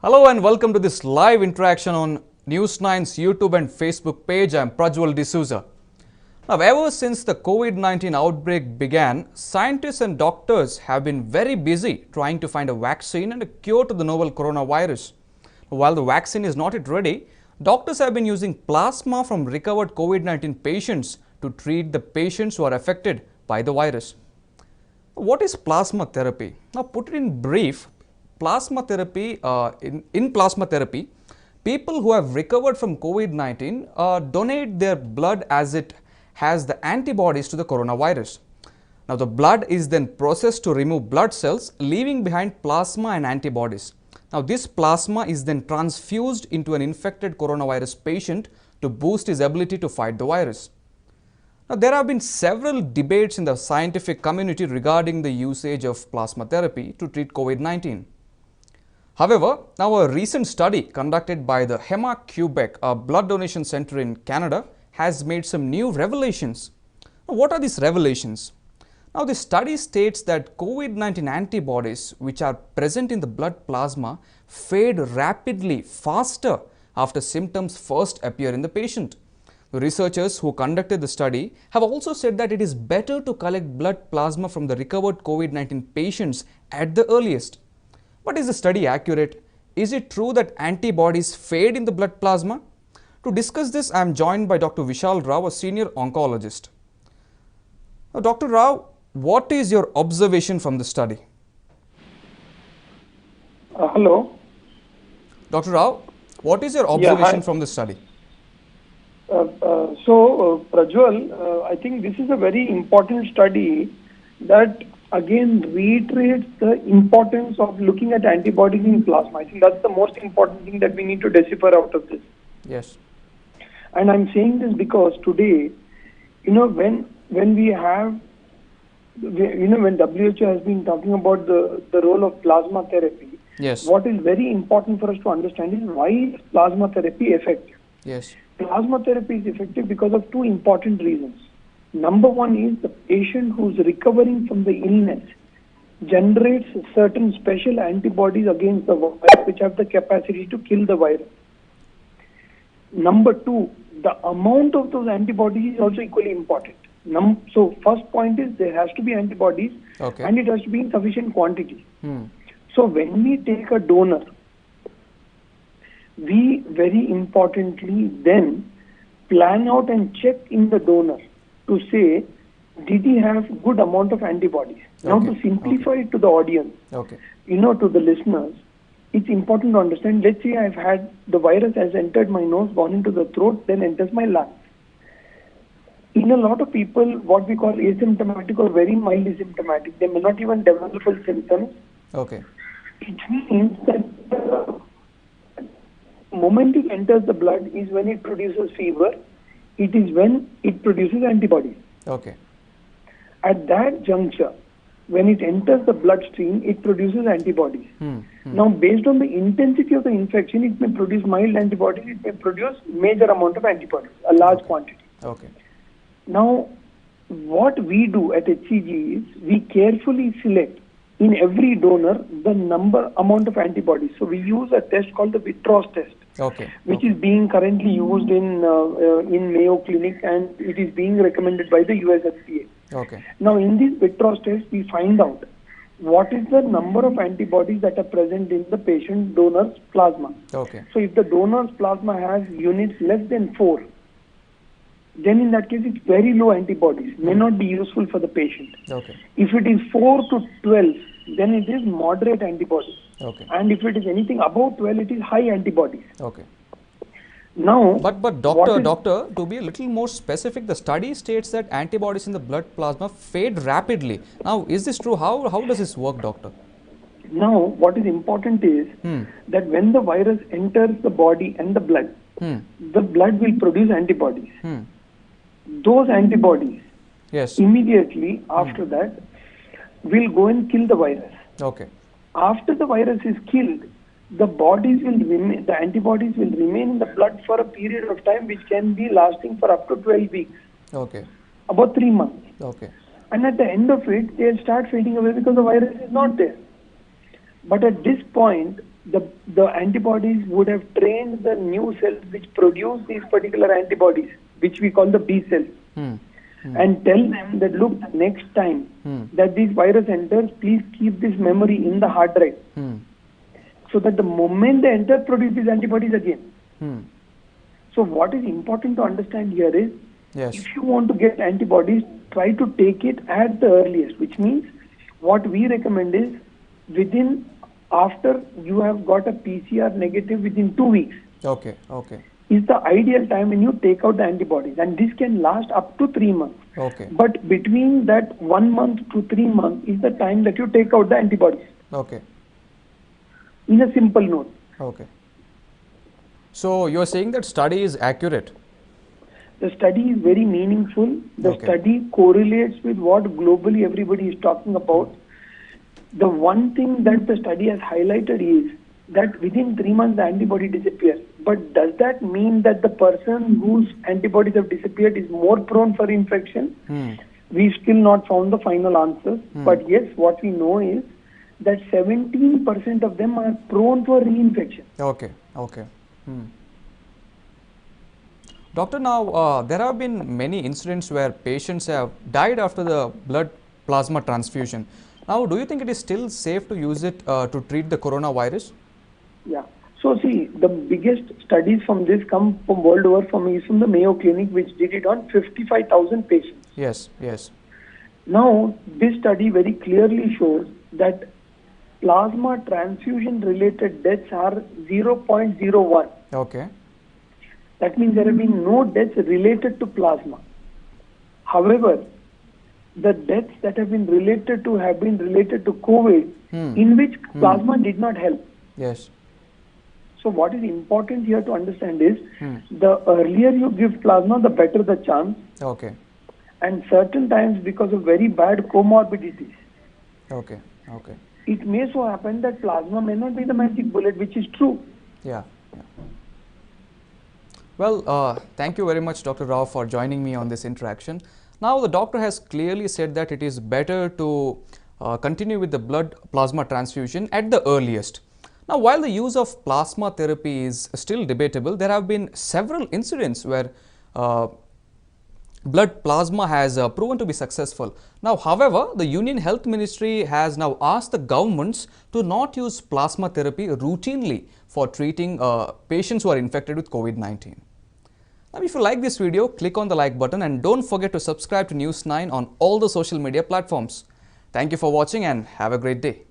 Hello and welcome to this live interaction on News9's YouTube and Facebook page. I'm Prajwal D'Souza. Now, ever since the COVID-19 outbreak began, scientists and doctors have been very busy trying to find a vaccine and a cure to the novel coronavirus. While the vaccine is not yet ready, doctors have been using plasma from recovered COVID-19 patients to treat the patients who are affected by the virus. What is plasma therapy? Now, put it in brief, plasma therapy, in plasma therapy, people who have recovered from COVID-19 donate their blood as it has the antibodies to the coronavirus. Now, the blood is then processed to remove blood cells, leaving behind plasma and antibodies. Now, this plasma is then transfused into an infected coronavirus patient to boost his ability to fight the virus. Now, there have been several debates in the scientific community regarding the usage of plasma therapy to treat COVID-19. However, now a recent study conducted by the Hema Quebec, a blood donation center in Canada, has made some new revelations. Now, what are these revelations? Now, the study states that COVID-19 antibodies, which are present in the blood plasma, fade rapidly faster after symptoms first appear in the patient. The researchers who conducted the study have also said that it is better to collect blood plasma from the recovered COVID-19 patients at the earliest. But is the study accurate? Is it true that antibodies fade in the blood plasma? To discuss this, I am joined by Dr. Vishal Rao, a senior oncologist. Now, Dr. Rao, what is your observation from the study? Hello. Dr. Rao, what is your observation from the study? Prajwal, I think this is a very important study that again reiterates the importance of looking at antibodies in plasma. I think that's the most important thing that we need to decipher out of this. Yes. And I'm saying this because today, when we have, when WHO has been talking about the role of plasma therapy, yes, what is very important for us to understand is why is plasma therapy effective? Yes. Plasma therapy is effective because of two important reasons. Number one is the patient who's recovering from the illness generates certain special antibodies against the virus which have the capacity to kill the virus. Number two, the amount of those antibodies is also equally important. So first point is there has to be antibodies, okay, and it has to be in sufficient quantity. So when we take a donor, we very importantly then plan out and check in the donor to say, did he have good amount of antibodies? Now, to simplify it to the audience, to the listeners, it's important to understand, let's say I've had the virus has entered my nose, gone into the throat, then enters my lungs. In a lot of people, what we call asymptomatic or very mildly symptomatic, they may not even develop full symptoms. Okay. It means that the moment it enters the blood is when it produces fever. It is when it produces antibodies. Okay. At that juncture, when it enters the bloodstream, it produces antibodies. Now, based on the intensity of the infection, it may produce mild antibodies, it may produce major amount of antibodies, a large quantity. Okay. Now, what we do at HCG is we carefully select in every donor the amount of antibodies. So we use a test called the Vitros Test, which is being currently used in Mayo Clinic, and it is being recommended by the US FDA. Okay. Now, in this Vitros test, we find out what is the number of antibodies that are present in the patient donor's plasma. Okay. So, if the donor's plasma has units less than 4, then in that case, it's very low antibodies, may not be useful for the patient. Okay. If it is 4 to 12, then it is moderate antibodies. Okay. And if it is anything above 12, it is high antibodies. Okay. Now, but doctor, to be a little more specific, the study states that antibodies in the blood plasma fade rapidly. Now, is this true? How does this work, doctor? Now, what is important is that when the virus enters the body and the blood will produce antibodies. Those antibodies, yes, immediately after that will go and kill the virus. Okay. After the virus is killed, the antibodies will remain in the blood for a period of time which can be lasting for up to 12 weeks. Okay. About 3 months. Okay. And at the end of it, they'll start fading away because the virus is not there. But at this point, the antibodies would have trained the new cells which produce these particular antibodies, which we call the B cells, and tell them that, look, next time that this virus enters, please keep this memory in the hard drive, so that the moment they enter, produce these antibodies again. So what is important to understand here is, if you want to get antibodies, try to take it at the earliest, which means what we recommend is after you have got a PCR negative within 2 weeks. Is the ideal time when you take out the antibodies, and this can last up to 3 months. But between that 1 month to 3 months is the time that you take out the antibodies. In a simple note. So you are saying that study is accurate? The study is very meaningful. The study correlates with what globally everybody is talking about. The one thing that the study has highlighted is that within 3 months the antibody disappears. But does that mean that the person whose antibodies have disappeared is more prone for infection? We've still not found the final answers. But yes, what we know is that 17% of them are prone for reinfection. Doctor, now there have been many incidents where patients have died after the blood plasma transfusion. Now, do you think it is still safe to use it to treat the coronavirus? Yeah. So see, the biggest studies from this come from world over, from the Mayo Clinic, which did it on 55,000 patients. Yes. Now, this study very clearly shows that plasma transfusion related deaths are 0.01. That means there have been no deaths related to plasma. However, the deaths that have been related to COVID, in which plasma did not help. So what is important here to understand is, the earlier you give plasma, the better the chance. And certain times, because of very bad comorbidities, it may so happen that plasma may not be the magic bullet, which is true. Well, thank you very much, Dr. Rao, for joining me on this interaction. Now, the doctor has clearly said that it is better to continue with the blood plasma transfusion at the earliest. Now, while the use of plasma therapy is still debatable, there have been several incidents where blood plasma has proven to be successful. Now, however, the Union Health Ministry has now asked the governments to not use plasma therapy routinely for treating patients who are infected with COVID-19. Now, if you like this video, click on the like button and don't forget to subscribe to News 9 on all the social media platforms. Thank you for watching and have a great day.